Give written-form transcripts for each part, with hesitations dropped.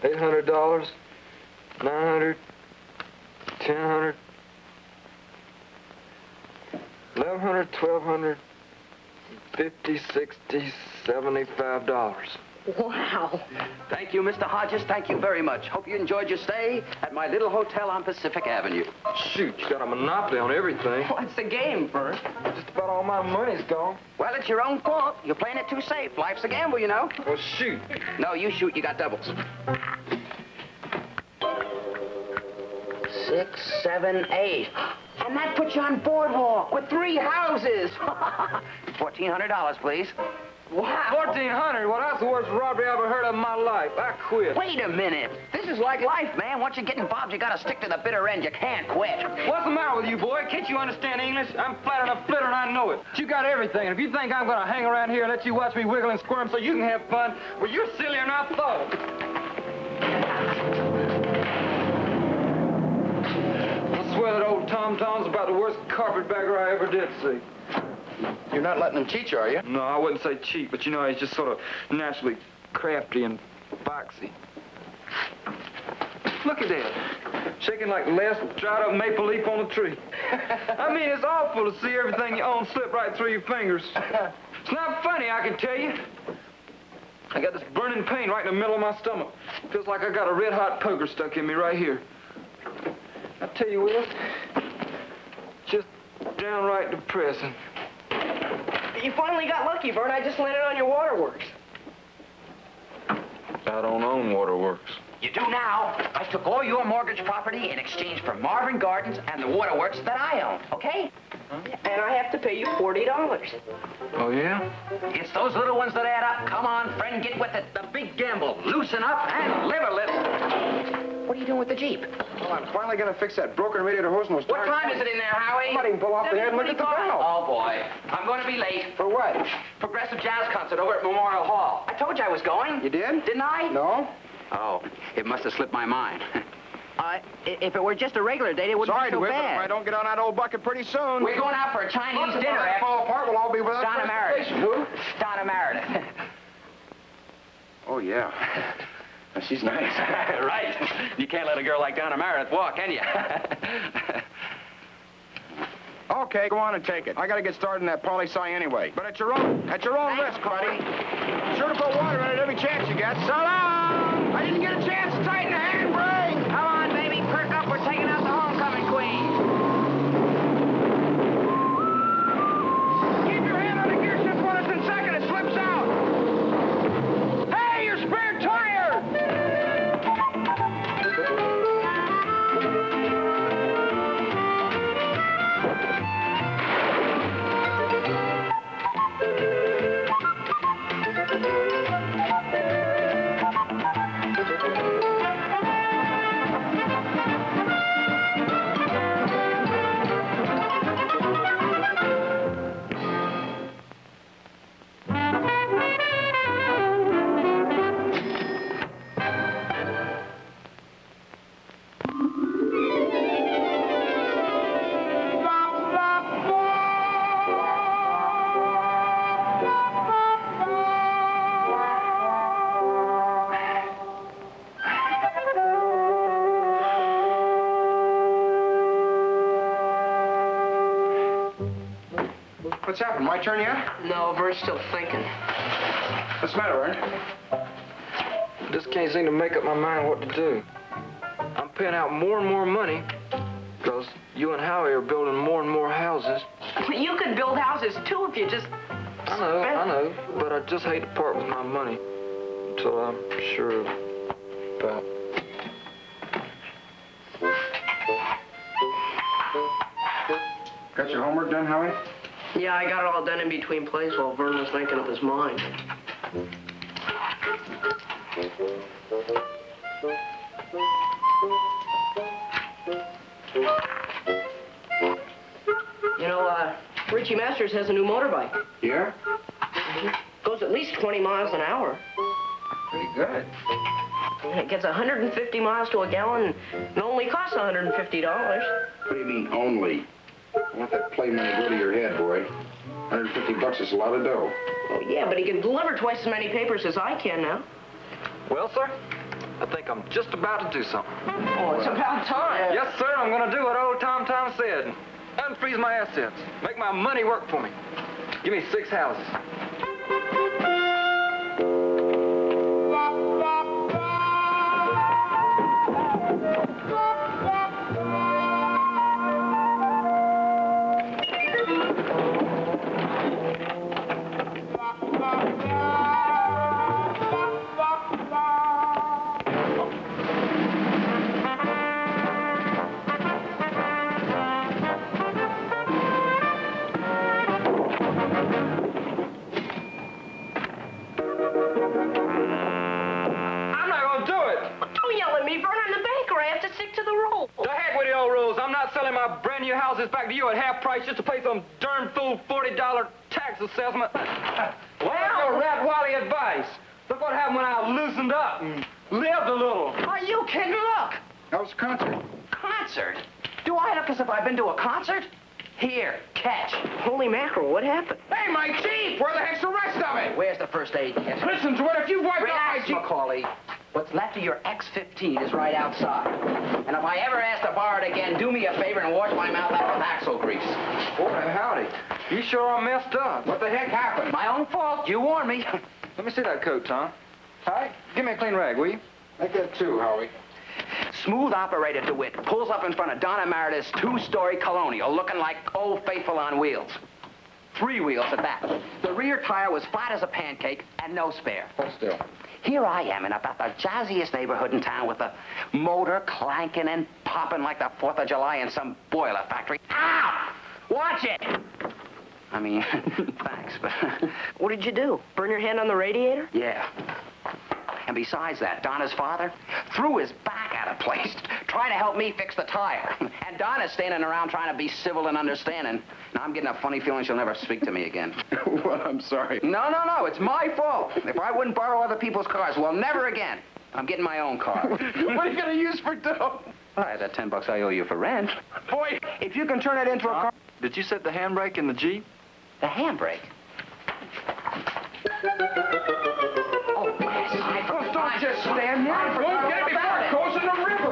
$800, $900, $1,000, $1,100, $1,200, $50, $60, $75. Wow. Thank you, Mr. Hodges. Thank you very much. Hope you enjoyed your stay at my little hotel on Pacific Avenue. Shoot, you got a monopoly on everything. What's the game, Bert? Just about all my money's gone. Well, it's your own fault. You're playing it too safe. Life's a gamble, you know. Well, shoot. No, you shoot. You got doubles. 6, 7, 8. And that puts you on Boardwalk with 3 houses. $1,400, please. Wow. $1,400? Well, that's the worst robbery I ever heard of in my life. I quit. Wait a minute. This is like life, man. Once you get involved, you gotta stick to the bitter end. You can't quit. What's the matter with you, boy? Can't you understand English? I'm flat enough flitter and I know it. But you got everything. And if you think I'm gonna hang around here and let you watch me wiggle and squirm so you can have fun, well, you're sillier than I thought. I swear that old Tom Tom's about the worst carpetbagger I ever did see. You're not letting him cheat you, are you? No, I wouldn't say cheap, but you know, he's just sort of naturally crafty and foxy. Look at that. Shaking like the last dried up maple leaf on a tree. I mean, it's awful to see everything you own slip right through your fingers. It's not funny, I can tell you. I got this burning pain right in the middle of my stomach. Feels like I got a red-hot poker stuck in me right here. I tell you, Will, just downright depressing. You finally got lucky, Bert. I just landed on your waterworks. I don't own waterworks. You do now. I took all your mortgage property in exchange for Marvin Gardens and the waterworks that I own, okay? And I have to pay you $40. Oh, yeah? It's those little ones that add up. Come on, friend, get with it. The big gamble. Loosen up and live a little. What are you doing with the Jeep? Well, I'm finally gonna fix that broken radiator hose and was What time is it in there, Howie? Somebody can pull off the head and look at the valve. Oh, boy. I'm going to be late. For what? Progressive jazz concert over at Memorial Hall. I told you I was going. You did? Didn't I? No. Oh, it must have slipped my mind. If it were just a regular date, it wouldn't Sorry be so to it, but if bad. I don't get on that old bucket pretty soon. We're going out for a Chinese Look, dinner. if I fall apart, we'll all be without Donna Meredith. transportation. Who? Donna Meredith. Oh, yeah. She's nice. Right. You can't let a girl like Donna Meredith walk, can you? Okay, go on and take it. I gotta get started in that poli-sci anyway. But at your own risk, buddy. Sure to put water in it every chance you get. So long! I didn't get a chance to tighten the handbrake! Come on, baby, perk up. We're taking out the homecoming queen. Keep your hand on the gear shift when it's in second. It slips out. Hey, your spare tire! What's happened? My turn yet? No, Bert's still thinking. What's the matter, Ern? I just can't seem to make up my mind what to do. I'm paying out more and more money because you and Howie are building more and more houses. You could build houses, too, if you just... I know, but I just hate to part with my money until I'm sure about... Got your homework done, Howie? Yeah, I got it all done in between plays while Vern was making up his mind. You know, Richie Masters has a new motorbike. Yeah? Goes at least 20 miles an hour. Pretty good. And it gets 150 miles to a gallon and only costs $150. What do you mean, only? I want that play money to go to your head, boy. $150 is a lot of dough. Oh, yeah, but he can deliver twice as many papers as I can now. Well, sir, I think I'm just about to do something. Oh, it's about time. Yes, sir, I'm gonna do what old Tom said. Unfreeze my assets. Make my money work for me. Give me 6 houses. I'm not gonna do it. Don't yell at me, Vern. I'm the banker. I have to stick to the rules. The heck with the old rules. I'm not selling my brand new houses back to you at half price just to pay some darn fool $40 tax assessment. Well, your Rat Wally advice. Look what happened when I loosened up and lived a little. Are you kidding? Look! How was the concert? Concert? Do I look as if I've been to a concert? Here, catch. Holy mackerel, what happened? Hey, my Jeep! Where the heck's the rest of it? Where's the first aid kit? Listen to it. If you've wiped out my Relax, Jeep... Macaulay. What's left of your X-15 is right outside. And if I ever ask to borrow it again, do me a favor and wash my mouth out with axle grease. Boy, howdy. You sure are messed up. What the heck happened? My own fault. You warned me. Let me see that coat, Tom. All right, give me a clean rag, will you? Make that 2, Howie. Smooth operator DeWitt pulls up in front of Donna Meredith's 2-story colonial, looking like Old Faithful on wheels. 3 wheels at that. The rear tire was flat as a pancake and no spare. Hold still. Here I am in about the jazziest neighborhood in town with the motor clanking and popping like the 4th of July in some boiler factory. Ow! Watch it! I mean, thanks, but... What did you do? Burn your hand on the radiator? Yeah. And besides that, Donna's father threw his back at a place, trying to help me fix the tire. And Donna's standing around trying to be civil and understanding. Now, I'm getting a funny feeling she'll never speak to me again. Well, I'm sorry. No, it's my fault. If I wouldn't borrow other people's cars, well, never again. I'm getting my own car. What are you going to use for dough? Why, that $10 I owe you for rent. Boy, if you can turn it into a car... Did you set the handbrake in the Jeep? The handbrake. Oh, yes, I forgot. Don't just stand there. I forgot Don't get it before about it it. goes in the river.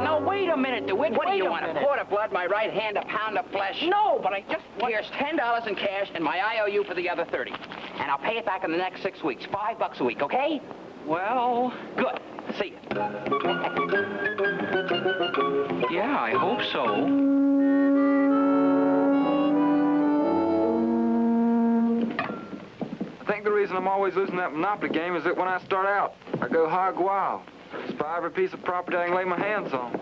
No, wait a minute, DeWitt. What do you want? A quart of blood, my right hand, a pound of flesh? No, but I just... Here's $10 in cash and my IOU for the other 30. And I'll pay it back in the next 6 weeks. $5 a week, okay? Well, good. See you. Yeah, I hope so. I think the reason I'm always losing that Monopoly game is that when I start out, I go hog wild. Spy every piece of property I can lay my hands on.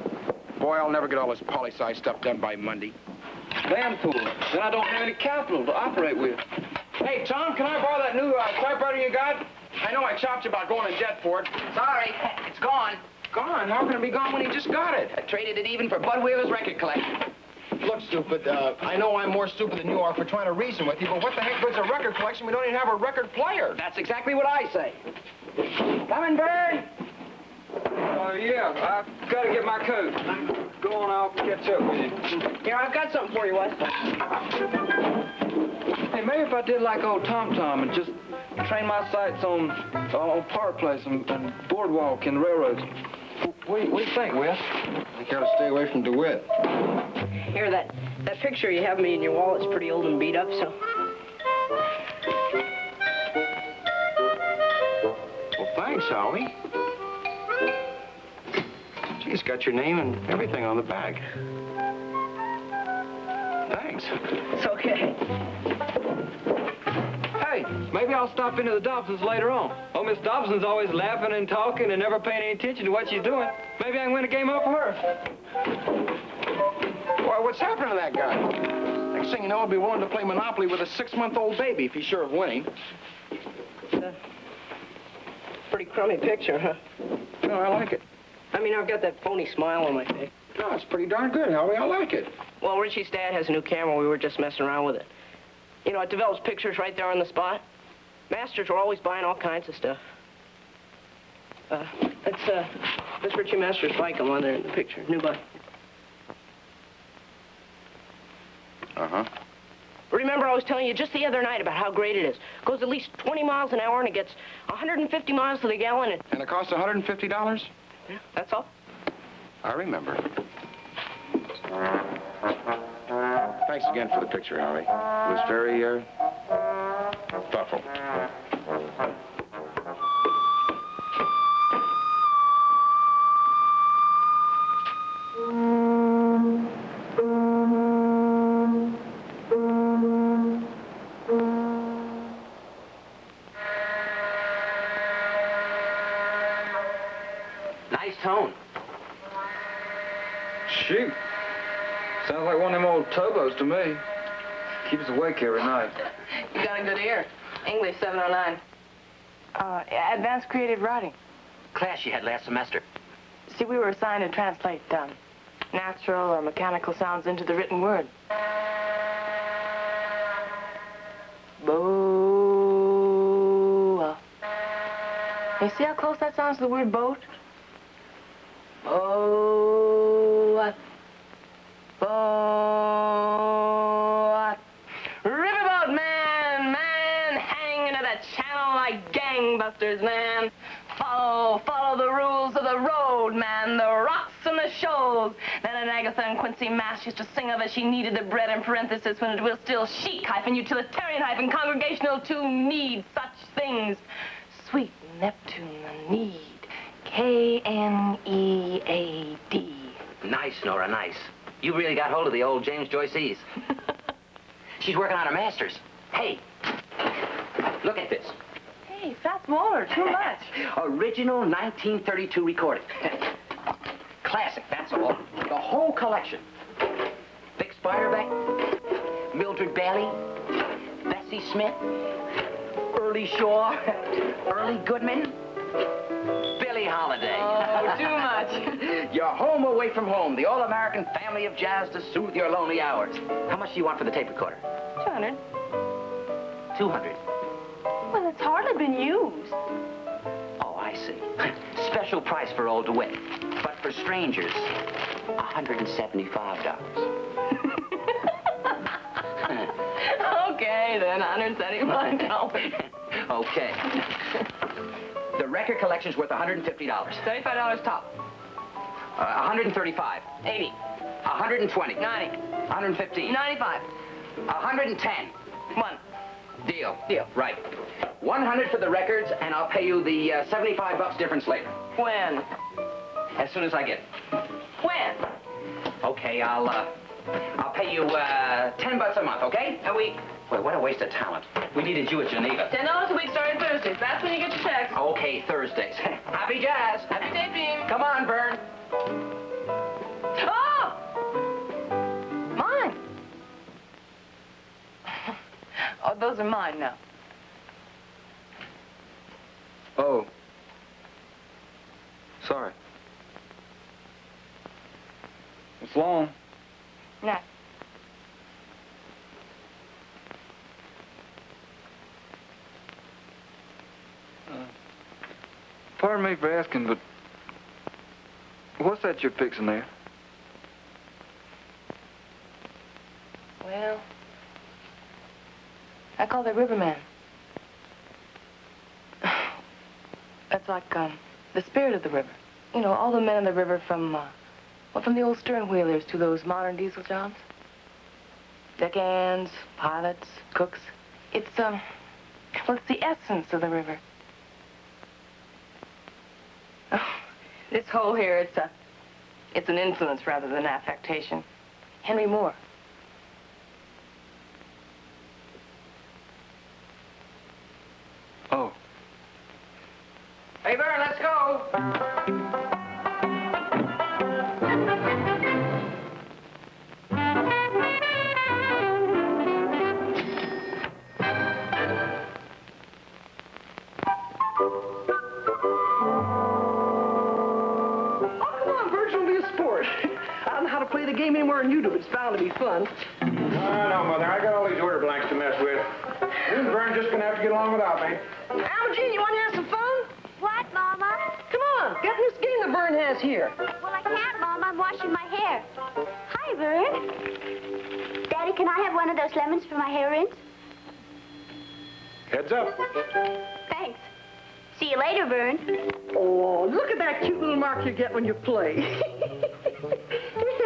Boy, I'll never get all this poli-sci stuff done by Monday. Damn poor. Then I don't have any capital to operate with. Hey, Tom, can I borrow that new typewriter you got? I know I chopped you about going in debt for it. Sorry, it's gone. Gone? How can it be gone when he just got it? I traded it even for Bud Wheeler's record collection. Look, stupid, I know I'm more stupid than you are for trying to reason with you, but what the heck good's a record collection? We don't even have a record player. That's exactly what I say. Coming, Bird. Yeah, I've got to get my coat. Go on, I'll catch up with you. Here, I've got something for you, Wes. Hey, maybe if I did like old Tom and just train my sights on Park Place and Boardwalk and railroads. What do you think, Wes? I gotta stay away from DeWitt. Here, that picture you have me in your wallet's pretty old and beat up, so... Well, thanks, Howie. Gee, it's got your name and everything on the back. things. It's okay. Hey, maybe I'll stop into the Dobsons later on. Oh, Miss Dobson's always laughing and talking and never paying any attention to what she's doing. Maybe I can win a game up for her. Why, what's happening to that guy? Next thing you know, he'll be willing to play Monopoly with a 6-month-old baby if he's sure of winning. Pretty crummy picture, huh? No, I like it. I mean, I've got that phony smile on my face. No, it's pretty darn good, Howie. I like it. Well, Richie's dad has a new camera. We were just messing around with it. You know, it develops pictures right there on the spot. Masters were always buying all kinds of stuff. That's Richie Masters' bike on there in the picture. New bike. Uh-huh. Remember I was telling you just the other night about how great it is. Goes at least 20 miles an hour and it gets 150 miles to the gallon. And it costs $150? Yeah, that's all. I remember. Thanks again for the picture, Howie. It was very, thoughtful. Nice tone. Shoot. Sounds like one of them old towboats to me. Keeps us awake every night. You got a good ear. English 709. Advanced creative writing. Class you had last semester. See, we were assigned to translate natural or mechanical sounds into the written word. Boa. You see how close that sounds to the word boat? Boat. Boat. Riverboat, man, hang into the channel like gangbusters, man. Follow the rules of the road, man, the rocks and the shoals. Then an Agatha and Quincy Mass used to sing of as she needed the bread in parenthesis when it will still chic hyphen utilitarian hyphen congregational to need such things. Sweet Neptune, the need. K-N-E-A-D. Nice, Nora, nice. You really got hold of the old James Joyce E's. She's working on her master's. Hey, look at this. Hey, Fats Waller, too much. Original 1932 recording. Classic, that's all. The whole collection. Vic Spiderbeck, Mildred Bailey, Bessie Smith, Early Shaw, Early Goodman, Billie Holiday. Oh, too much. You're home away from home, the all-American family of jazz to soothe your lonely hours. How much do you want for the tape recorder? 200. 200. Well, it's hardly been used. Oh, I see. Special price for old DeWitt. But for strangers, $175. Okay, then, $175. Okay. The record collection's worth $150. $35 top. 135. 80. 120. 90. 115. 95. 110. 1. Deal. Deal. Right. 100 for the records, and I'll pay you the $75 difference later. When? As soon as I get it. When? Okay, I'll pay you $10 a month, okay? A week. Boy, what a waste of talent. We needed you at Geneva. $10 a week starting Thursdays. That's when you get your checks. Okay, Thursdays. Happy jazz. Happy day, Beam. Come on, Vern. Oh! Mine. Oh, those are mine now. Oh. Sorry. It's long. No. Pardon me for asking, but what's that you're fixing there? Well, I call that Riverman. That's like, the spirit of the river. You know, all the men in the river from the old stern wheelers to those modern diesel jobs. Deckhands, pilots, cooks. It's, well, it's the essence of the river. Oh, this hole here, it's an influence rather than affectation. Henry Moore. Oh. Hey, Vern, let's go. Come on, Virgil, be a sport. I don't know how to play the game anymore than you do, but it's bound to be fun. No, Mother. I got all these order blanks to mess with. You and Vern just gonna have to get along without me. Algene, you want to have some fun? What, Mama? Come on, get in this game that Vern has here. Well, I can't, Mama. I'm washing my hair. Hi, Vern. Daddy, can I have one of those lemons for my hair rinse? Heads up. Thanks. See you later, Vern. Oh, look at that cute little mark you get when you play.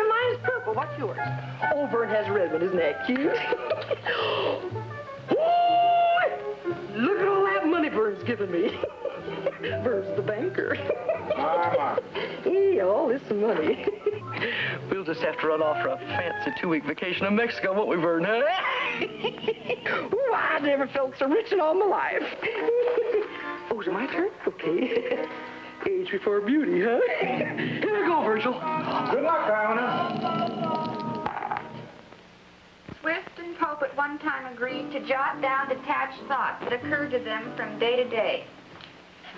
Mine's purple. What's yours? Oh, Vern has a red one. Isn't that cute? Ooh, look at all that money Vern's given me. Vern's the banker. Mama. Hey, all this money. We'll just have to run off for a fancy 2-week vacation in Mexico, won't we, Vern, huh? Ooh, I never felt so rich in all my life. Oh, is it my turn? Okay. Age before beauty, huh? Here we go, Virgil. Good luck, Iona. Swift and Pope at one time agreed to jot down detached thoughts that occurred to them from day to day.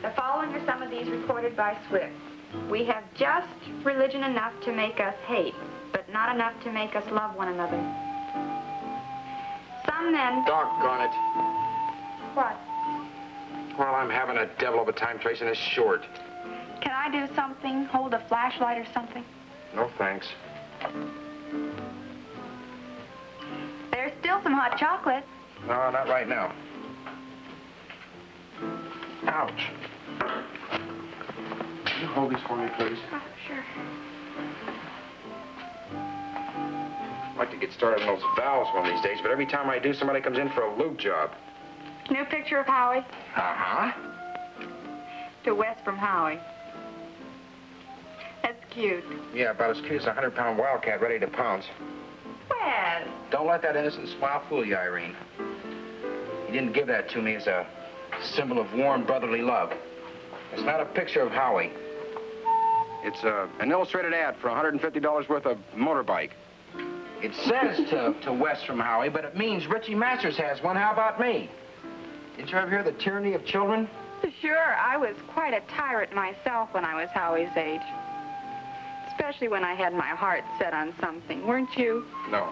The following are some of these recorded by Swift. We have just religion enough to make us hate, but not enough to make us love one another. Some men... Doggone it. What? Well, I'm having a devil of a time tracing this short. Can I do something? Hold a flashlight or something? No, thanks. There's still some hot chocolate. No, not right now. Ouch. Can you hold these for me, please? Oh, sure. I'd like to get started on those valves one of these days, but every time I do, somebody comes in for a lube job. New picture of Howie. Uh-huh. To West from Howie. That's cute. Yeah, about as cute as a 100-pound wildcat ready to pounce. Wes. Don't let that innocent smile fool you, Irene. He didn't give that to me as a symbol of warm brotherly love. It's not a picture of Howie. It's an illustrated ad for $150 worth of motorbike. It says to West from Howie, but it means Richie Masters has one. How about me? Did you ever hear the tyranny of children? Sure, I was quite a tyrant myself when I was Howie's age. Especially when I had my heart set on something, weren't you? No.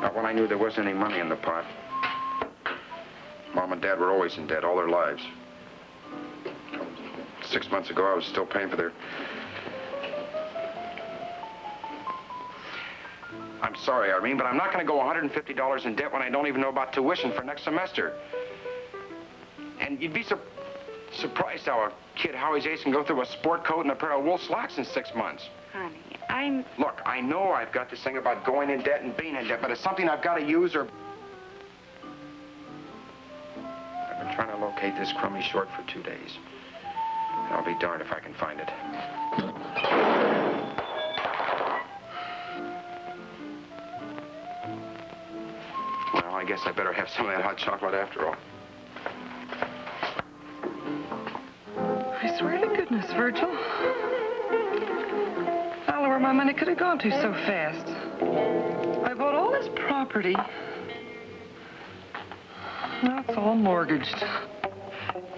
Not when I knew there wasn't any money in the pot. Mom and Dad were always in debt all their lives. 6 months ago, I was still paying for their... I'm sorry, Irene, but I'm not going to go $150 in debt when I don't even know about tuition for next semester. And you'd be surprised how a kid Howie's age can go through a sport coat and a pair of wool slacks in 6 months. Honey, Look, I know I've got this thing about going in debt and being in debt, but it's something I've got to use or... I've been trying to locate this crummy short for 2 days. And I'll be darned if I can find it. Well, I guess I better have some of that hot chocolate after all. I swear to goodness, Virgil. I don't know where my money could have gone to so fast. I bought all this property. Now it's all mortgaged.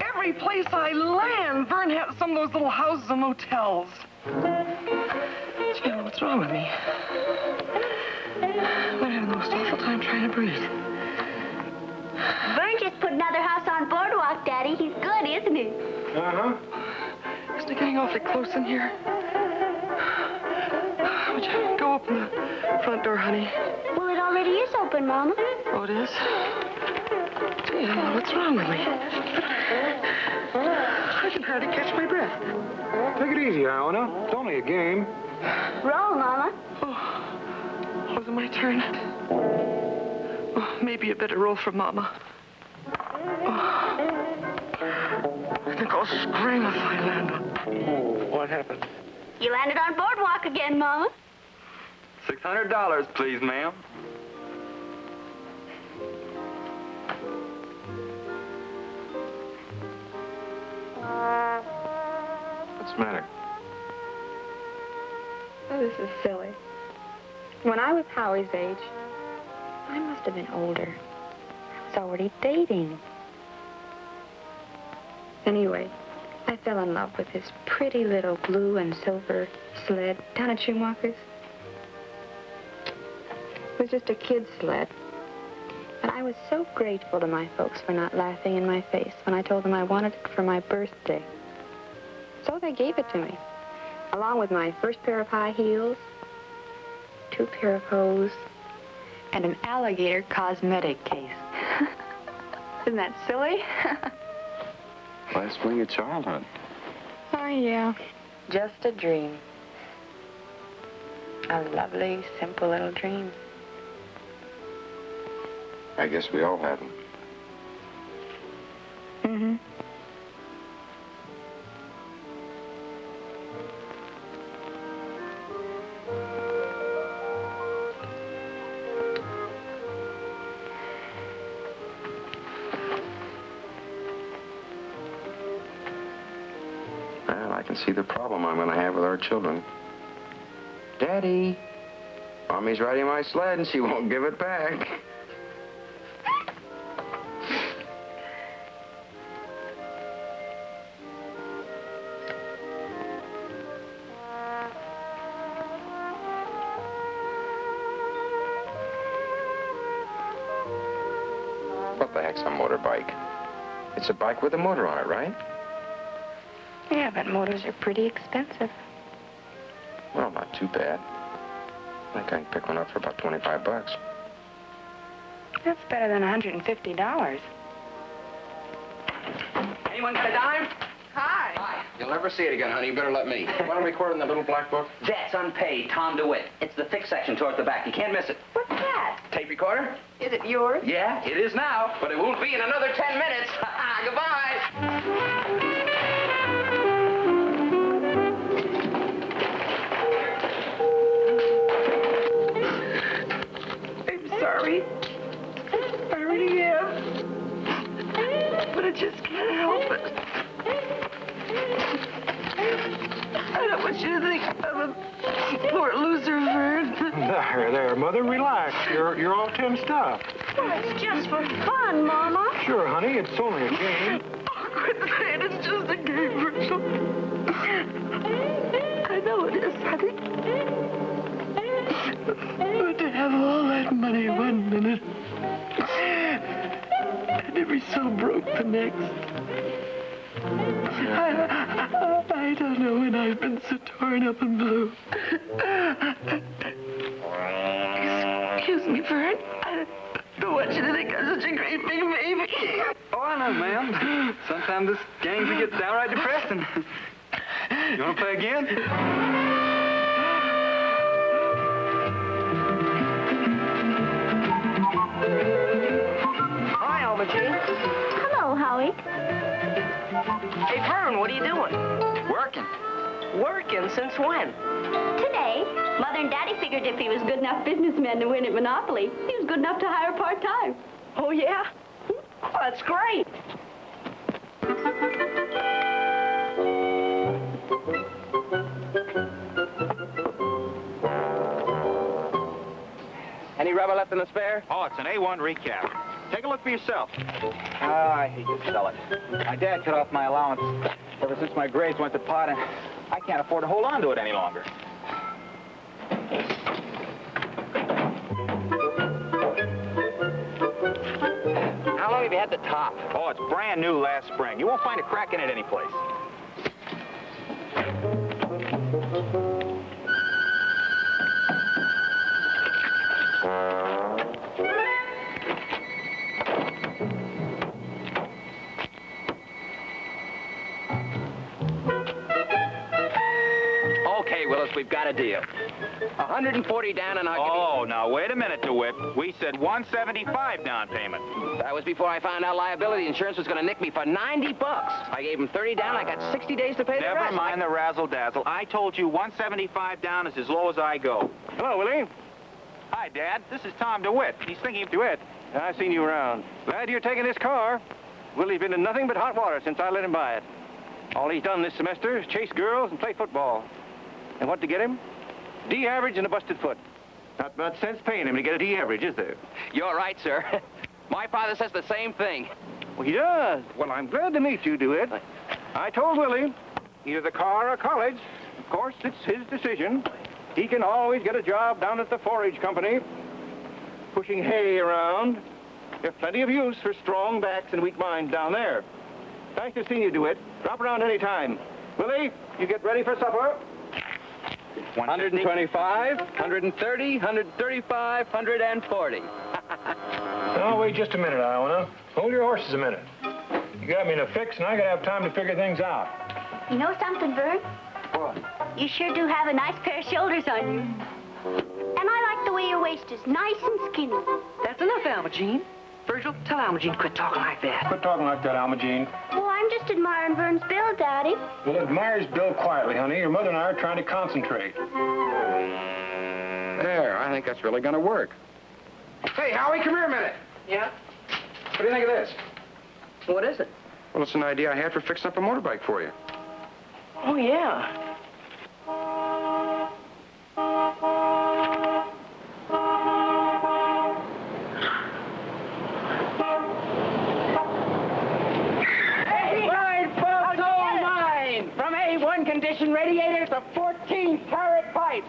Every place I land, Vern has some of those little houses and motels. Gee, what's wrong with me? I'm having the most awful time trying to breathe. Vern just put another house on Boardwalk, Daddy. He's good, isn't he? Uh-huh. Isn't it getting awfully close in here? Would you go open the front door, honey? Well, it already is open, Mama. Oh, it is? Gee, I don't know what's wrong with me. I can hardly catch my breath. Take it easy, Iona. It's only a game. Roll, Mama. Oh, was it my turn? Oh, maybe a better roll for Mama. Oh, I think I'll scream if I land on... What happened? You landed on Boardwalk again, Mama. $600, please, ma'am. the matter? Oh, this is silly. When I was Howie's age, I must have been older. I was already dating. Anyway, I fell in love with this pretty little blue and silver sled down at Schumacher's. It was just a kid's sled. And I was so grateful to my folks for not laughing in my face when I told them I wanted it for my birthday. So they gave it to me, along with my first pair of high heels, 2 pair of hose, and an alligator cosmetic case. Isn't that silly? Last fling of childhood. Oh, yeah. Just a dream. A lovely, simple little dream. I guess we all have them. Mm-hmm. Well, I can see the problem I'm going to have with our children. Daddy, Mommy's riding my sled and she won't give it back. What the heck's a motorbike? It's a bike with a motor on it, right? Yeah, but motors are pretty expensive. Well, not too bad. I think I can pick one up for about 25 bucks. That's better than $150. Anyone got a dime? Hi. Hi. You'll never see it again, honey. You better let me. Want to record in the little black book? Debts unpaid, Tom DeWitt. It's the fixed section toward the back. You can't miss it. What's that? Tape recorder? Is it yours? Yeah, it is now, but it won't be in another 10 minutes. Goodbye. I'm sorry. I really am. But I just can't help it. I don't want you to think I'm a poor loser, Vern. There, Mother, relax. You're all tensed up. Well, it's just for fun, Mama. Sure, honey, it's only a game. Oh, quit saying it's just a game, Virgil. I know it is, honey. But to have all that money one minute and to be so broke the next. I don't know when I've been so torn up and blue. Excuse me, Vern. I don't want you to think I'm such a great big baby. Oh, I know, ma'am. Sometimes this game can get downright depressing. You want to play again? Hi, Alma Jean. Hello, Howie. Hey, Vern, what are you doing? Working. Working since when? Today, Mother and Daddy figured if he was good enough businessman to win at Monopoly, he was good enough to hire part-time. Oh, yeah? Oh, that's great. Any rubber left in the spare? Oh, it's an A1 recap. Take a look for yourself. I hate to sell it. My dad cut off my allowance ever since my grades went to pot, and I can't afford to hold on to it any longer. How long have you had the top? Oh, it's brand new last spring. You won't find a crack in it anyplace. Okay, Willis, we've got a deal. 140 down, and I'll Oh, now wait a minute, DeWitt. We said 175 down payment. give you... That was before I found out liability insurance was going to nick me for 90 bucks. I gave him 30 down. I got 60 days to pay the rest. Never mind the razzle-dazzle. I told you 175 down is as low as I go. Hello, Willie. Hi, Dad. This is Tom DeWitt. He's thinking of DeWitt. I've seen you around. Glad you're taking this car. Willie's been in nothing but hot water since I let him buy it. All he's done this semester is chase girls and play football. And what to get him? D average and a busted foot. Not much sense paying him to get a D average, is there? You're right, sir. My father says the same thing. Well, he does. Well, I'm glad to meet you, DeWitt. I told Willie, either the car or college. Of course, it's his decision. He can always get a job down at the forage company, pushing hay around. There's plenty of use for strong backs and weak minds down there. Nice to see you, DeWitt. Drop around any time. Willie, you get ready for supper. 125, 130, 135, 140. Oh, wait just a minute, Iona. Hold your horses a minute. You got me in a fix, and I gotta have time to figure things out. You know something, Vern? What? You sure do have a nice pair of shoulders on you. And I like the way your waist is nice and skinny. That's enough, Alma Jean. Virgil, tell Alma Jean quit talking like that. Quit talking like that, Alma Jean. Well, I'm just admiring Vern's bill, Daddy. Well, admire his bill quietly, honey. Your mother and I are trying to concentrate. There, I think that's really gonna work. Hey, Howie, come here a minute. Yeah? What do you think of this? What is it? Well, it's an idea I had for fixing up a motorbike for you. Oh, yeah. Condition radiator to 14 carat pipes.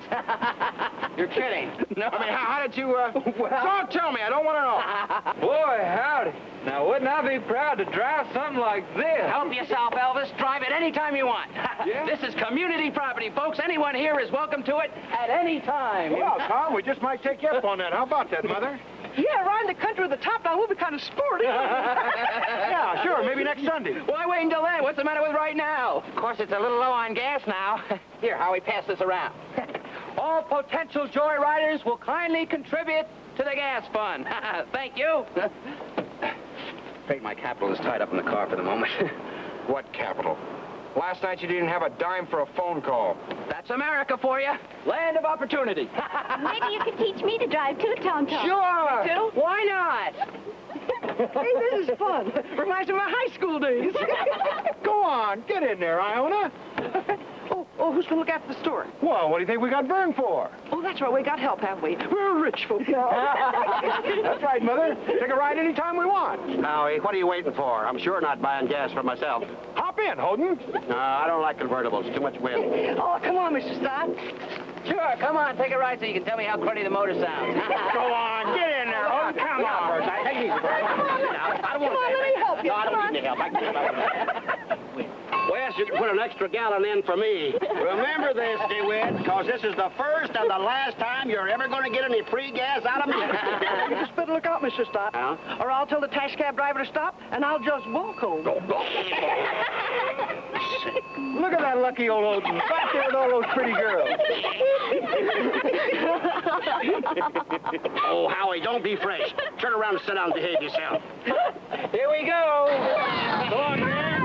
You're kidding. No. I mean, how did you, Don't tell me. I don't want to know. Boy, howdy. Now, wouldn't I be proud to drive something like this? Help yourself, Elvis. Drive it anytime you want. Yeah? This is community property, folks. Anyone here is welcome to it at any time. Well, Tom, we just might take you up on that. How about that, Mother? Yeah, riding the country with the top down will be kind of sporty. Yeah, sure. Maybe next Sunday. Why wait until then? What's the matter with right now? Of course, it's a little low on gas now. Here, Howie, pass this around. All potential joyriders will kindly contribute to the gas fund. Thank you. Afraid my capital is tied up in the car for the moment. What capital? Last night you didn't have a dime for a phone call. That's America for you. Land of opportunity. Maybe you could teach me to drive too, Tom Tom. Sure. Too? Why not? Hey, this is fun. Reminds me of my high school days. Go on. Get in there, Iona. Oh, who's going to look after the store? Well, what do you think we got Vern for? Oh, that's right. We got help, haven't we? We're rich folks now. That's right, Mother. Take a ride anytime we want. Howie, what are you waiting for? I'm sure not buying gas for myself. Hop in, Holden. No, I don't like convertibles. Too much wind. Oh, come on, Mr. Stott. Sure, come on, take a ride so you can tell me how cruddy the motor sounds. Go on. Get in there, Holden. Come on. Take it easy, Bert. I don't want Come on, let me help you. No, I Come don't on. need any help. I can get by. Wes, you can put an extra gallon in for me. Remember this, DeWitt, because this is the first and the last time you're ever going to get any free gas out of me. You just better look out, Mr. Stott. Huh? Or I'll tell the taxi cab driver to stop, and I'll just walk home. Look at that lucky old Holden. Right there with all those pretty girls. Oh, Howie, don't be fresh. Turn around and sit down and behave yourself. Here we go. Go on, man.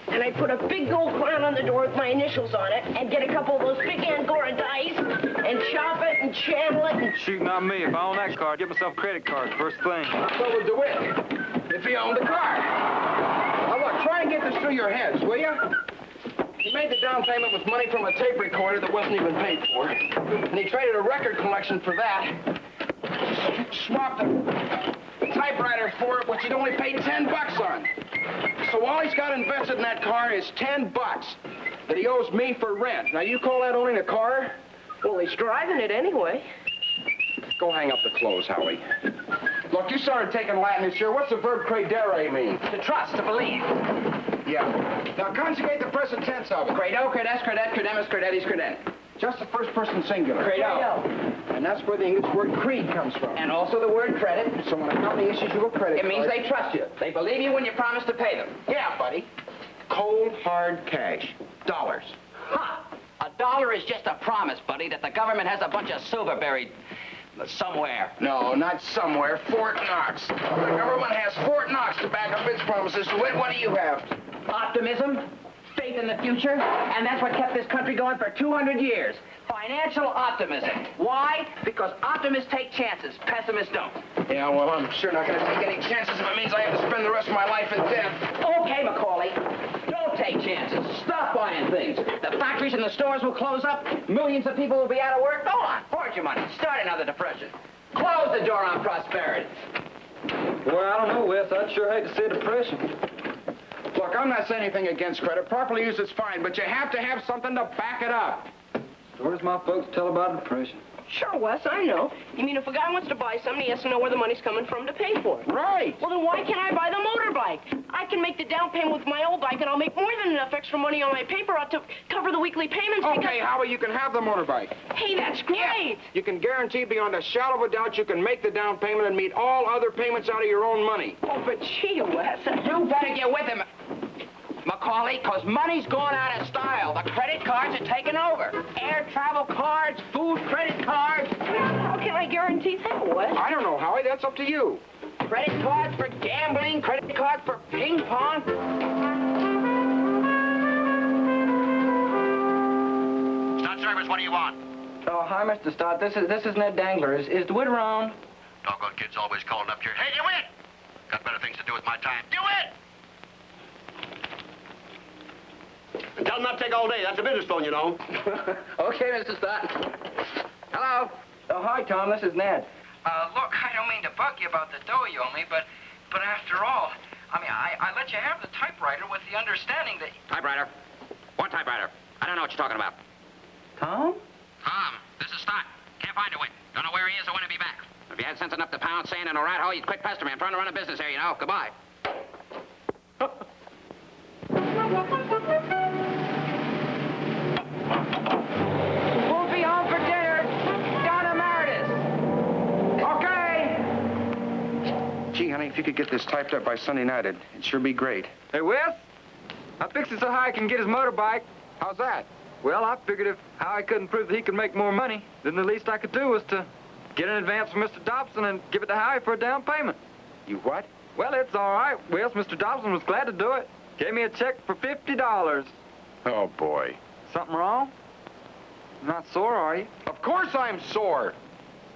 And I put a big gold crown on the door with my initials on it, and get a couple of those big Angora dice, and chop it and channel it, and Shoot, not me. If I own that car, I'd get myself a credit card first thing. So would DeWitt, if he owned the car. Now, look, try and get this through your heads, will you? He made the down payment with money from a tape recorder that wasn't even paid for. And he traded a record collection for that. Swapped a typewriter for it, which he'd only paid $10 on. So all he's got invested in that car is $10 that he owes me for rent. Now, you call that owning a car? well, he's driving it anyway. Go hang up the clothes, Howie. Look, you started taking Latin this year. What's the verb credere mean? To trust, to believe. Yeah. Now conjugate the present tense of it. Credo, credes, credet, credemus, credetis, credet. Just the first person singular. Credo. And that's where the English word creed comes from. And also the word credit. So when a company issues you a credit It means card... they trust you. They believe you when you promise to pay them. Yeah, buddy. Cold, hard cash. Dollars. Ha! $1 is just a promise, buddy, that the government has a bunch of silver buried somewhere. No, not somewhere. Fort Knox. The government has Fort Knox to back up its promises. So what do you have? Optimism, faith in the future, and that's what kept this country going for 200 years. Financial optimism. Why? Because optimists take chances, pessimists don't. Yeah, well, I'm sure not going to take any chances if it means I have to spend the rest of my life in debt. Okay, Macaulay. Don't take chances. Stop buying things. The factories and the stores will close up. Millions of people will be out of work. Go on, hoard your money. Start another depression. Close the door on prosperity. Boy, I don't know, Wes. I'd sure hate to see a depression. Look, I'm not saying anything against credit. Properly used, it's fine, but you have to have something to back it up. So what does my folks tell about depression? Sure, Wes, I know. You mean if a guy wants to buy something, he has to know where the money's coming from to pay for it. Right. Well, then why can't I buy the motorbike? I can make the down payment with my old bike, and I'll make more than enough extra money on my paper route to cover the weekly payments Okay, Howie, you can have the motorbike. Hey, that's great! You can guarantee beyond a shadow of a doubt you can make the down payment and meet all other payments out of your own money. Oh, but gee, Wes. You better get with him, Macaulay, because money's gone out of style. The credit cards are taking over. Air travel cards, food credit cards. How can I guarantee that, Wes? I don't know, Howie. That's up to you. Credit cards for gambling, credit cards for ping pong. Stud Service, what do you want? Oh, hi, Mr. Stott. This is Ned Dangler. Is DeWitt around? Doggone kid's always calling up here. Hey, DeWitt! Got better things to do with my time. DeWitt! And tell him not to take all day. That's a business phone, you know. Okay, Mr. Stott. Hello. Oh, hi, Tom. This is Ned. Look, I don't mean to bug you about the dough you owe me, but after all, I let you have the typewriter with the understanding that... Typewriter? What typewriter? I don't know what you're talking about. Tom? Tom, this is Stott. Can't find DeWitt. Don't know where he is or when he'll be back. If you had sense enough to pound sand in a rat hole, you'd quit pestering me. I'm trying to run a business here, you know. Goodbye. Won't be home for dinner. Down to Meredith. Okay. Gee, honey, if you could get this typed up by Sunday night, it'd sure be great. Hey, Wes, I fixed it so Howie can get his motorbike. How's that? Well, I figured if Howie couldn't prove that he could make more money, then the least I could do was to get an advance from Mr. Dobson and give it to Howie for a down payment. You what? Well, it's all right, Wes. Mr. Dobson was glad to do it. Gave me a check for $50. Oh, boy. Something wrong? You're not sore, are you? Of course I'm sore.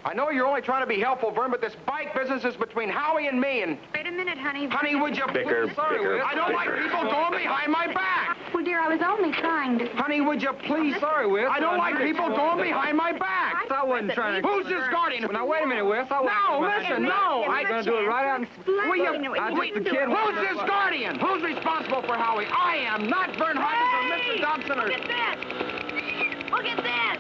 I know you're only trying to be helpful, Vern, but this bike business is between Howie and me, and... Wait a minute, honey. Honey, would you... Bicker. I don't like people going behind my back. Well, dear, I was only trying to... Honey, would you please... Sorry, Wes. I don't like people going behind my back. I wasn't trying to... Who's this guardian? Now, wait a minute, Wes. No, listen, no. I'm going to do it right out in... Will you... I'm just a kid. Who's this guardian? Who's responsible for Howie? I am, not Vern Hodges or Mr. Dobson or... Look at this! Look at this!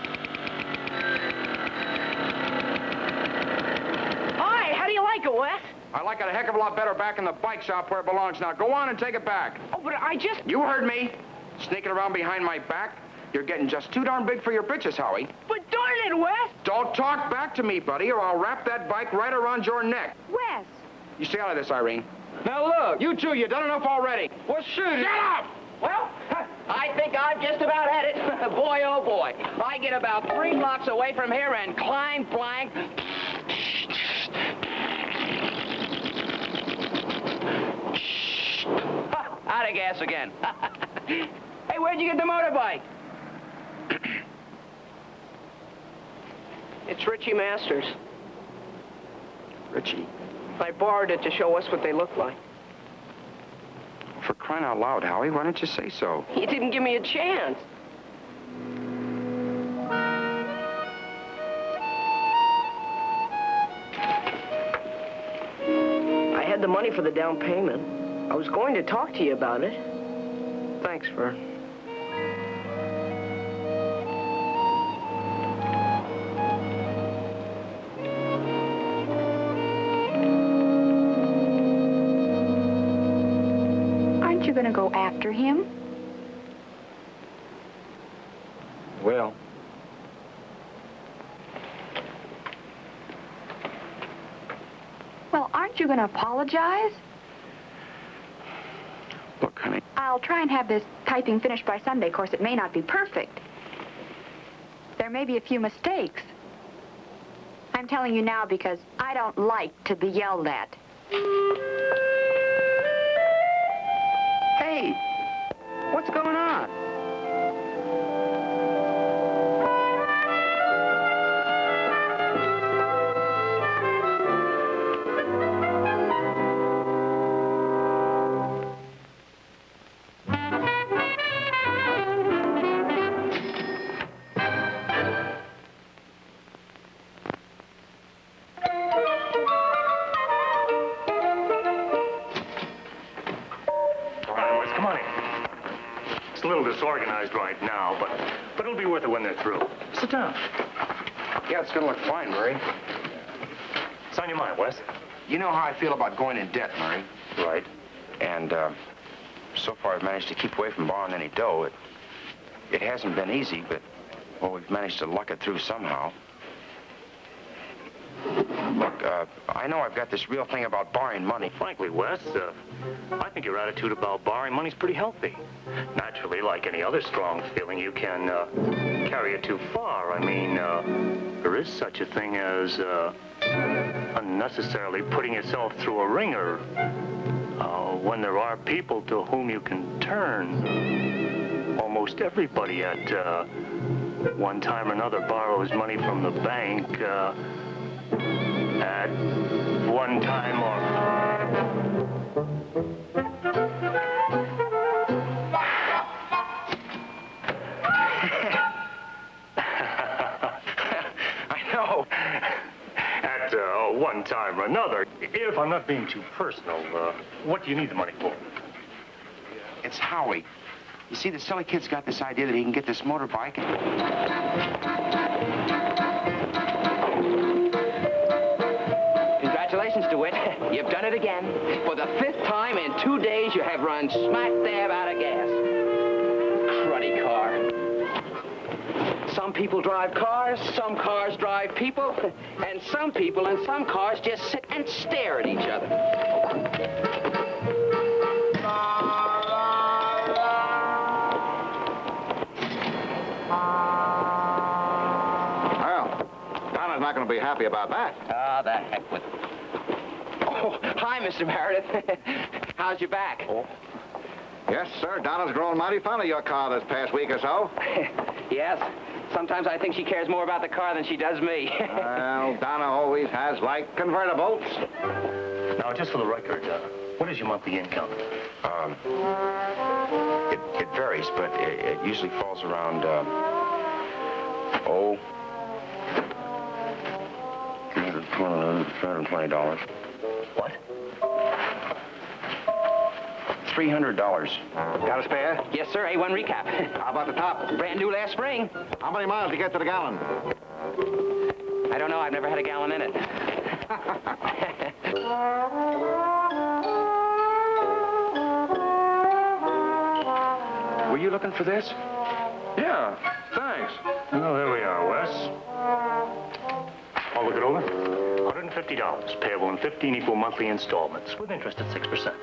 Hi, how do you like it, Wes? I like it a heck of a lot better back in the bike shop where it belongs now. Go on and take it back. Oh, but I just... You heard me. Sneaking around behind my back. You're getting just too darn big for your britches, Howie. But darn it, Wes! Don't talk back to me, buddy, or I'll wrap that bike right around your neck. Wes! You stay out of this, Irene. Now, look. You two, you've done enough already. Well, shoot it. Shut up! Well, I think I've just about had it. Boy, oh boy. I get about 3 blocks away from here and climb blank. Out of gas again. Hey, where'd you get the motorbike? It's Richie Masters. Richie, I borrowed it to show us what they look like. for crying out loud, Howie, why didn't you say so? You didn't give me a chance. I had the money for the down payment. I was going to talk to you about it. Thanks, Vern. Aren't you going to go after him? Well, Well, aren't you going to apologize? Look, honey. I'll try and have this typing finished by Sunday. Of course, it may not be perfect. There may be a few mistakes. I'm telling you now because I don't like to be yelled at. Hey, what's going on? Come on in. It's a little disorganized right now, but it'll be worth it when they're through. Sit down. Yeah, it's gonna look fine, Murray. What's on your mind, Wes? You know how I feel about going in debt, Murray. Right. And, so far I've managed to keep away from borrowing any dough. It hasn't been easy, but, well, we've managed to luck it through somehow. Look, I know I've got this real thing about borrowing money. Frankly, Wes, I think your attitude about borrowing money's pretty healthy. Naturally, like any other strong feeling, you can carry it too far. I mean, there is such a thing as unnecessarily putting yourself through a ringer when there are people to whom you can turn. Almost everybody at one time or another borrows money from the bank at one time or... I know. At one time or another. If I'm not being too personal, what do you need the money for? It's Howie. You see, the silly kid's got this idea that he can get this motorbike and... Congratulations, DeWitt. You've done it again. For the 5th time in 2 days, you have run smack dab out of gas. Cruddy car. Some people drive cars, some cars drive people, and some people in some cars just sit and stare at each other. Well, Donna's not going to be happy about that. Ah, the heck with it. Oh, hi, Mr. Meredith. How's your back? Oh. Yes, sir. Donna's grown mighty fond of your car this past week or so. Yes. Sometimes I think she cares more about the car than she does me. Well, Donna always has liked convertibles. Now, just for the record, what is your monthly income? It varies, but it usually falls around, $320. What? $300. Got a spare? Yes, sir. A1 recap. How about the top? Brand new last spring. How many miles to get to the gallon? I don't know. I've never had a gallon in it. Were you looking for this? Yeah, thanks. Oh, there we are, Wes. I'll look it over. $150, payable in 15 equal monthly installments, with interest at 6%.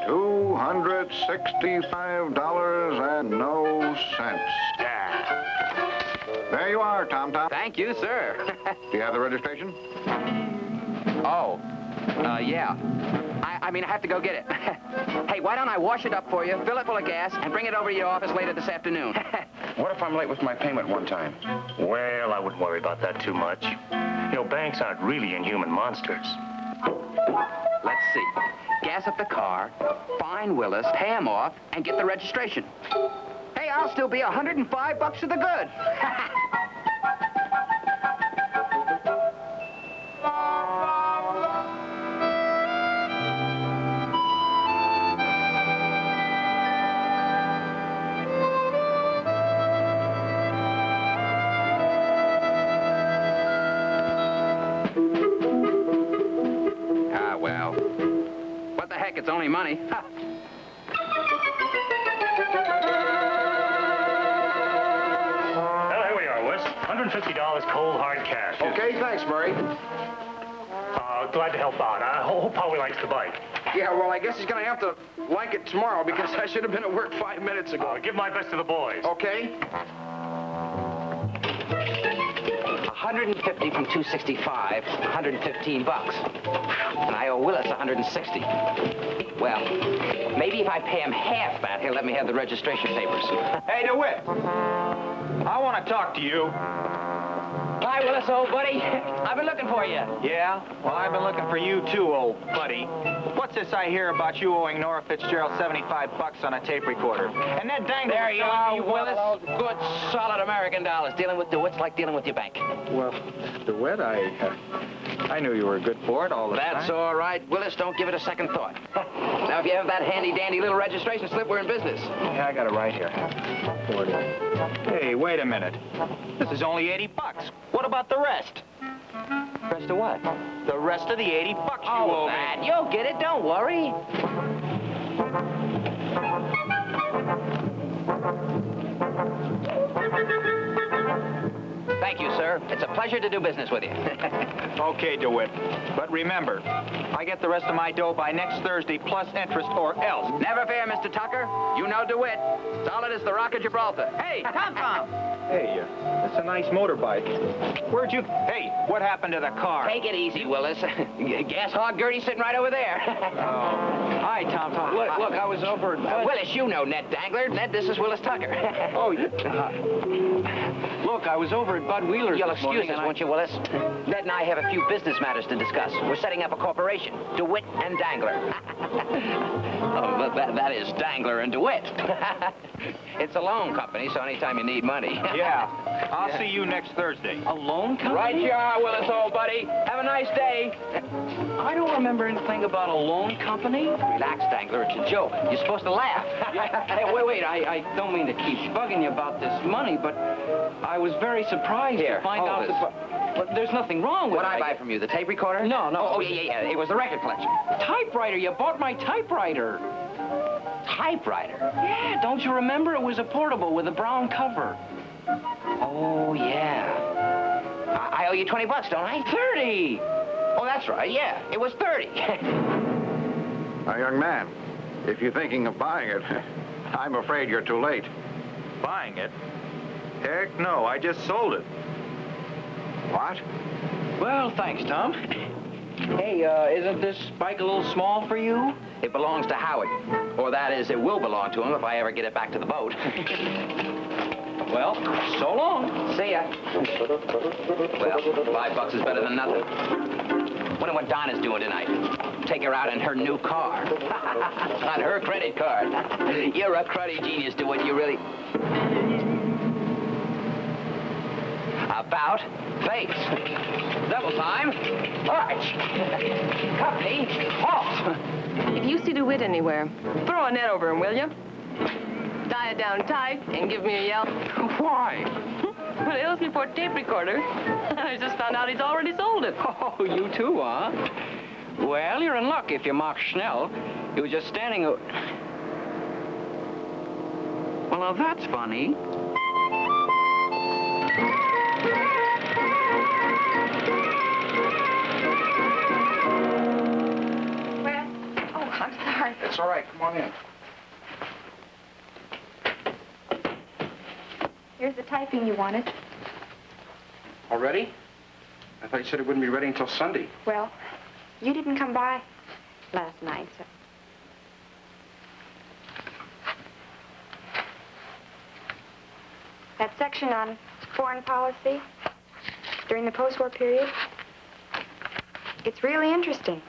$265 and no cents. Yeah. There you are, Tom Tom. Thank you, sir. Do you have the registration? Oh, yeah. I mean, I have to go get it. Hey, why don't I wash it up for you, fill it full of gas, and bring it over to your office later this afternoon? What if I'm late with my payment one time? Well, I wouldn't worry about that too much. You know, banks aren't really inhuman monsters. Let's see. Gas up the car, find Willis, pay him off, and get the registration. Hey, I'll still be $105 to the good. Ah, well. What the heck, it's only money. Ha. Well, here we are, Wes. $150 cold, hard cash. Okay, thanks, Murray. Glad to help out. I hope Howie likes the bike. Yeah, well, I guess he's gonna have to like it tomorrow because I should have been at work 5 minutes ago. Give my best to the boys. Okay? 150 from 265, 115 bucks. And I owe Willis 160. Well, maybe if I pay him half that, he'll let me have the registration papers. Hey, DeWitt. I want to talk to you. Hi, Willis, old buddy. I've been looking for you. Yeah? Well, I've been looking for you too, old buddy. What's this I hear about you owing Nora Fitzgerald 75 bucks on a tape recorder? And that dang... There you are, Willis. Good, solid American dollars. Dealing with DeWitt's like dealing with your bank. Well, DeWitt, I knew you were good for it all the time. That's all right, Willis. Don't give it a second thought. Now, if you have that handy-dandy little registration slip, we're in business. Yeah, I got it right here. 40. Hey, wait a minute. This is only 80 bucks. What about the rest? Rest of what? The rest of the 80 bucks you owe me. That. You'll get it. Don't worry. Thank you, sir. It's a pleasure to do business with you. Okay, DeWitt. But remember, I get the rest of my dough by next Thursday plus interest or else. Never fear, Mr. Tucker. You know DeWitt. Solid as the Rock of Gibraltar. Hey, Tom. Hey, that's a nice motorbike. Where'd you... Hey, what happened to the car? Take it easy, Willis. Gas hog Gertie's sitting right over there. Oh. Hi, Tom. Look, I was over at... Willis, you know Ned Dangler. Ned, this is Willis Tucker. Oh, look, I was over at Bud Wheeler's You'll this morning excuse us, won't you, Willis? Ned and I have a few business matters to discuss. We're setting up a corporation, DeWitt and Dangler. Oh, that is Dangler and DeWitt. It's a loan company, so anytime you need money. Yeah. I'll see you next Thursday. A loan company? Right you are, Willis, old buddy. Have a nice day. I don't remember anything about a loan company. Relax, Dangler. It's a joke. You're supposed to laugh. Hey, wait. I don't mean to keep bugging you about this money, but I was very surprised Here, to find hold out this. Well, there's nothing wrong with What'd it. I buy from you? The tape recorder? No. Oh, yeah. It was the record collection. Typewriter. You bought my typewriter. Typewriter? Yeah, don't you remember? It was a portable with a brown cover. Oh, yeah. I owe you 20 bucks, don't I? 30! Oh, that's right, yeah. It was 30. Now, young man, if you're thinking of buying it, I'm afraid you're too late. Buying it? Heck no, I just sold it. What? Well, thanks, Tom. Hey, isn't this bike a little small for you? It belongs to Howard. Or that is, it will belong to him if I ever get it back to the boat. Well, so long. See ya. Well, $5 is better than nothing. Wonder what Donna's doing tonight. Take her out in her new car. On her credit card. You're a cruddy genius, DeWitt. You really... About face. Double time. Arch. Company. Halt. If you see DeWitt anywhere, throw a net over him, will you? Tie it down tight and give me a yell. Why? Well, he owes me for a tape recorder. I just found out he's already sold it. Oh, you too, huh? Well, you're in luck if you're Mark Schnell. He was just standing... Well, now that's funny. Wes? Oh, I'm sorry. It's all right. Come on in. Here's the typing you wanted. Already? I thought you said it wouldn't be ready until Sunday. Well, you didn't come by last night, so... That section on foreign policy during the post-war period, it's really interesting.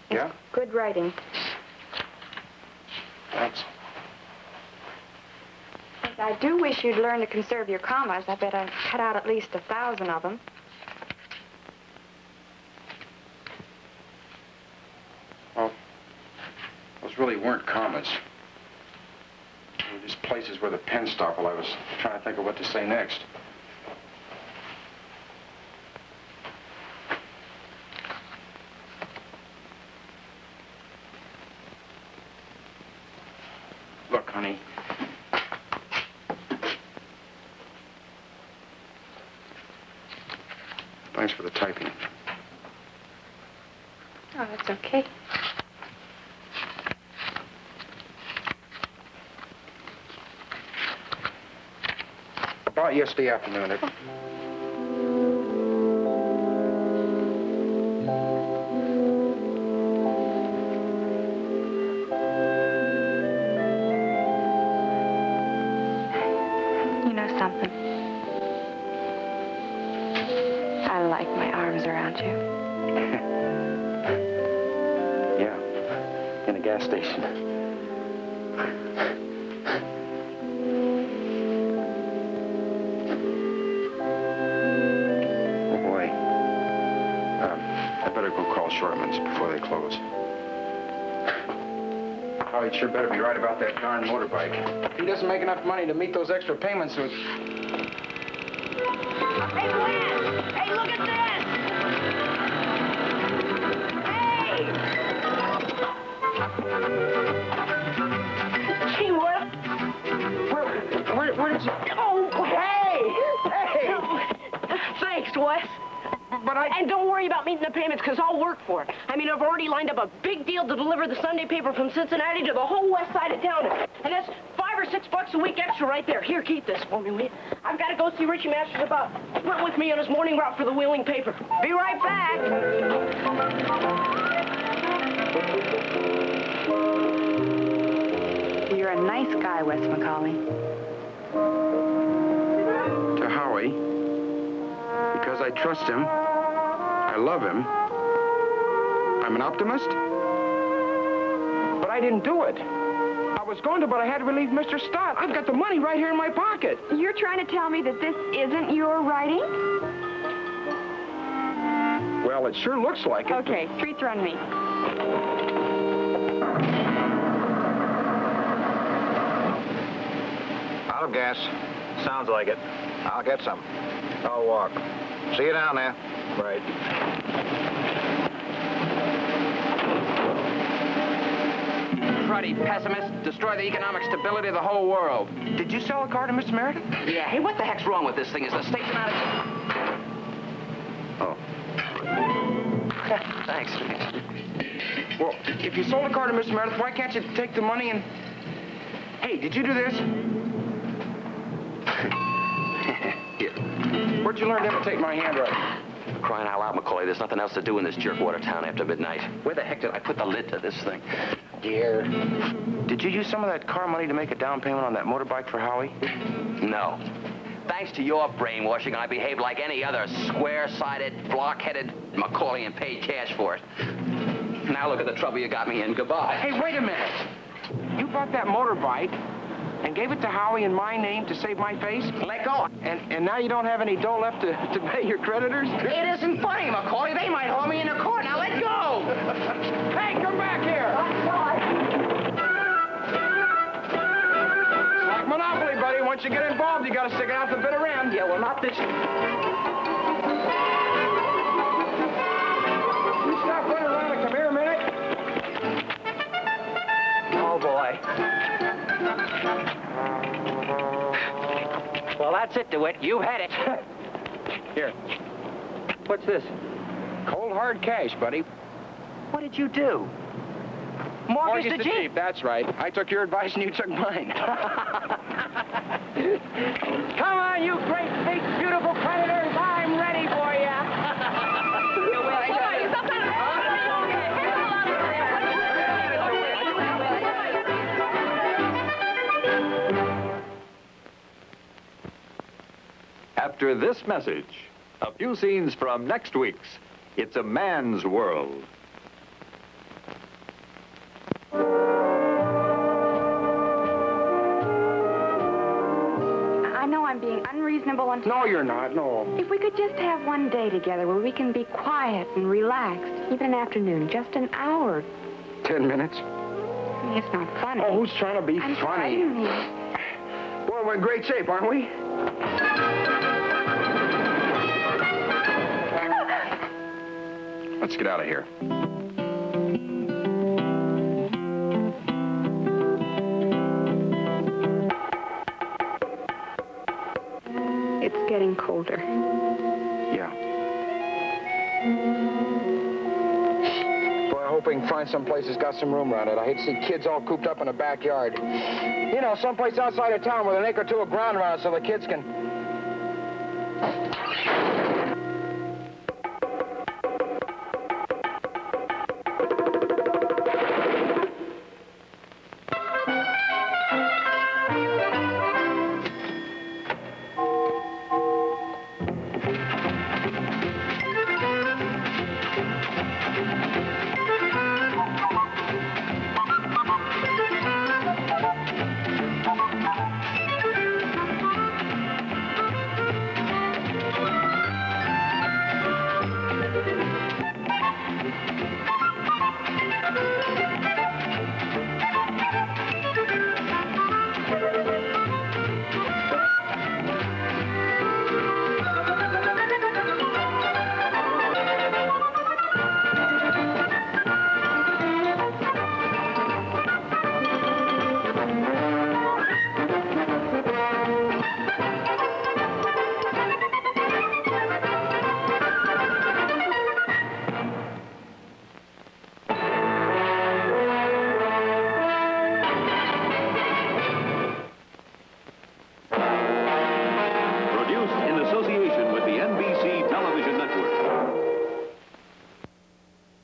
It's Yeah? good writing. Thanks. I do wish you'd learn to conserve your commas. I bet I've cut out at least 1,000 of them. Well, those really weren't commas. They were just places where the pen stopped while I was trying to think of what to say next. Look, honey. Thanks for the typing. Oh, that's okay. call it yesterday afternoon. You know something? I like my arms around you. Yeah, in a gas station. Shortman's before they close. Oh, he'd sure better be right about that darn motorbike. If he doesn't make enough money to meet those extra payments, so it's... Hey, Glenn! Hey, look at this! Hey! Gee, what? Where did you... Oh, hey! Thanks, Wes. But And don't worry about meeting the payments, because I'll work for it. I mean, I've already lined up a big deal to deliver the Sunday paper from Cincinnati to the whole west side of town. And that's $5 or $6 a week extra right there. Here, keep this for me, will you? I've got to go see Richie Masters about. He went with me on his morning route for the Wheeling paper. Be right back. You're a nice guy, Wes Macaulay. To Howie, because I trust him, I love him, I'm an optimist? But I didn't do it. I was going to, but I had to relieve Mr. Stott. I've got the money right here in my pocket. You're trying to tell me that this isn't your writing? Well, it sure looks like it. Okay, treats are on me. Out of gas. Sounds like it. I'll get some. I'll walk. See you down there. Right. Cruddy pessimist, destroy the economic stability of the whole world. Did you sell a car to Mr. Meredith? Yeah, hey, what the heck's wrong with this thing? Is the station out of... Oh. Thanks. Well, if you sold a car to Mr. Meredith, why can't you take the money and... Hey, did you do this? Here. Where'd you learn to imitate my handwriting? Crying out loud, Macaulay, there's nothing else to do in this jerkwater town after midnight. Where the heck did I put the lid to this thing? Dear. Did you use some of that car money to make a down payment on that motorbike for Howie? No. Thanks to your brainwashing, I behaved like any other square-sided, block-headed Macaulay and paid cash for it. Now look at the trouble you got me in. Goodbye. Hey, wait a minute. You bought that motorbike and gave it to Howie in my name to save my face? Let go. And now you don't have any dough left to pay your creditors? It isn't funny, Macaulay. They might haul me in a court. Now let go. Hey, come back here. It's like Monopoly, buddy. Once you get involved, you got to stick it out the bitter end. Yeah, well, not this... You stop running around and come here a minute. Oh, boy. Well, that's it, DeWitt. You had it. Here. What's this? Cold, hard cash, buddy. What did you do? Mortgage the Jeep. That's right. I took your advice and you took mine. Come on, you great, big, beautiful creditors. I'm ready for you. After this message, a few scenes from next week's It's a Man's World. I know I'm being unreasonable and... No, you're not. No. If we could just have one day together where we can be quiet and relaxed, even an afternoon, just an hour. 10 minutes. I mean, it's not funny. Oh, who's trying to be I'm funny? frightened. Boy, we're in great shape, aren't we? Let's get out of here. It's getting colder. Yeah. Boy, I hope we can find some place that's got some room around it. I hate to see kids all cooped up in a backyard. You know, someplace outside of town with an acre or two of ground around it so the kids can...